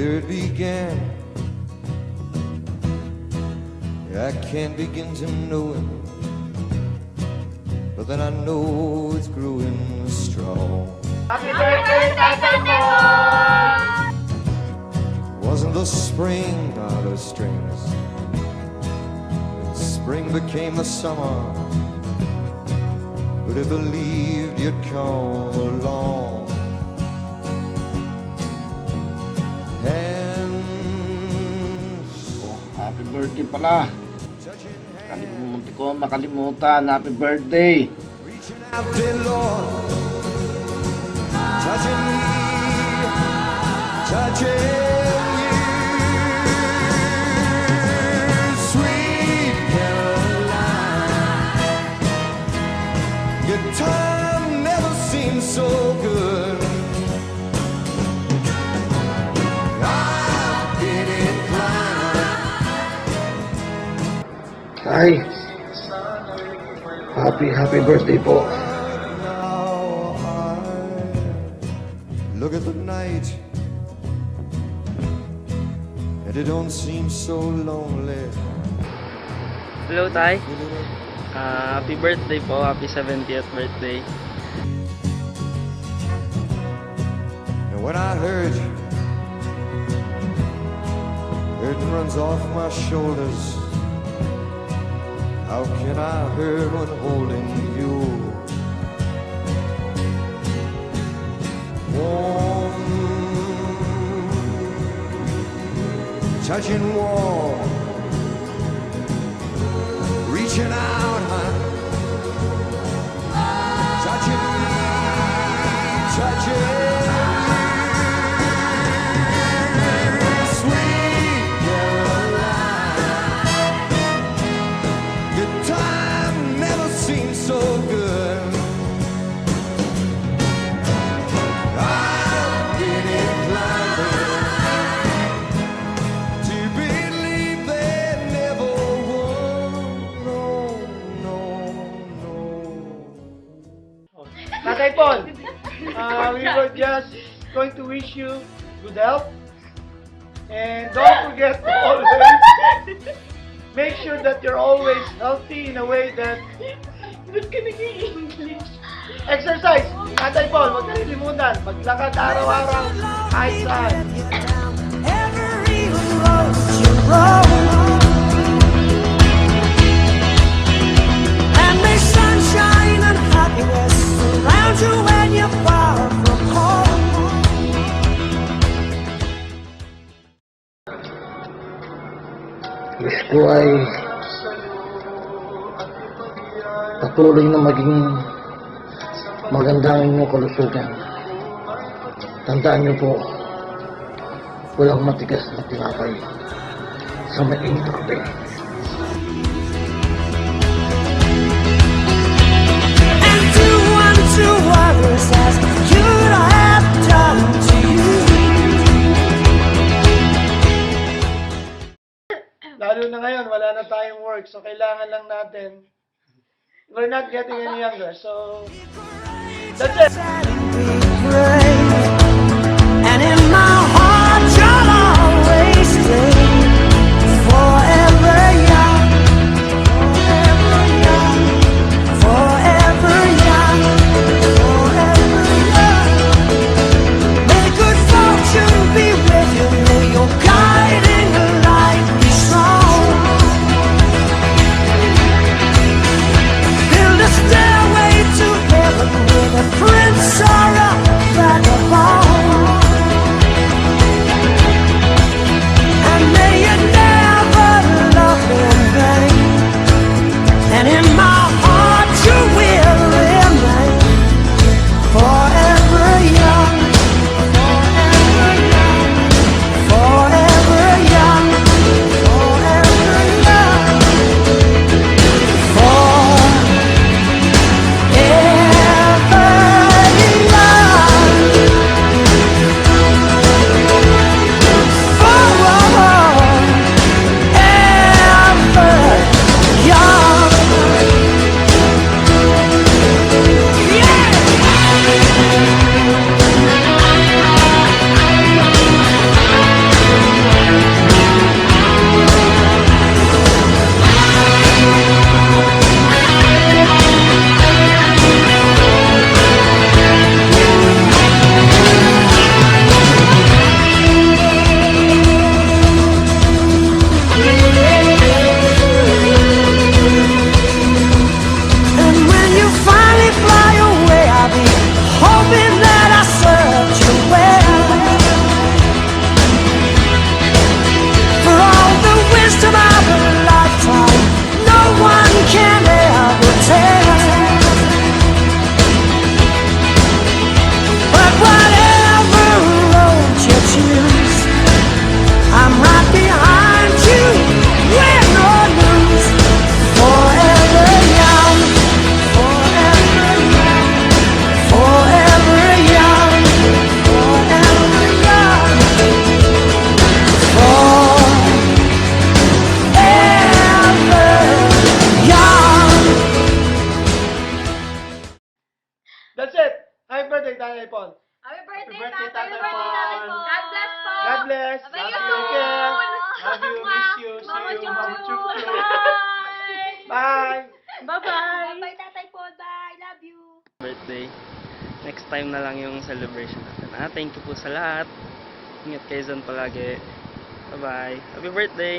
where it began. I can't begin to know it, but then I know it's growing strong. Happy birthday, Tatay Paul! Wasn't the spring out of strings? Spring became the summer. Would have believed you'd come along. And Happy birthday pala. Kalimutan ko makalimutan. Happy birthday. reaching out, dear Lord, touching me, touching you, sweet Caroline. Your time never seemed so good. I've been inclined. Ay, happy birthday po. Now I look at the night, and it don't seem so lonely. Hello, Tay. Happy birthday po. Happy 70th birthday. And when I heard burden runs off my shoulders, how can I hurt when holding you? Warm, touching warm, reaching out, touching me, touching you, sweet Caroline. Your time never seemed so good. I've been inclined to believe they never won. No, no, no. Tatay Paul, we were just going to wish you good health. And don't forget to always make sure that you're always healthy in a way that Ba't ka nag-i-English? exercise. Tatay Paul, huwag kalilimutan. Maglakad araw-araw kahit saan. Every road you roll, and may sunshine and happiness surround you when you're far from home. Wish ko ay patuloy na maging maganda ang inyong kalusugan. Tandaan niyo po, walang matigas na tinapay sa mainit na kape. And do unto others as you'd have done to you. Lalo na ngayon, wala na tayong work. So, kailangan lang natin. We're not getting any younger. So, that's it. Be great. And in my heart you'll always stay forever young, forever young, forever young, forever young. May good fortune be with you, may your guiding light be strong. Build a stairway to heaven with a prince or a bless. Thank Love you. you. Take care. Love you. Miss you. Mama See you. Mama Chup. Chup. Bye. Bye. Bye-bye. Bye, Tatay Paul. Bye. Love you. Birthday. Next time na lang yung celebration natin. Thank you po sa lahat. Ingat kayo dyan palagi. Bye-bye. Happy birthday!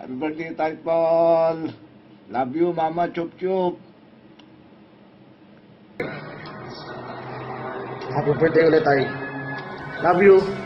Happy birthday, Tay Paul. Love you, Mama Chup Chup. Happy birthday ulit, Tay. Love you.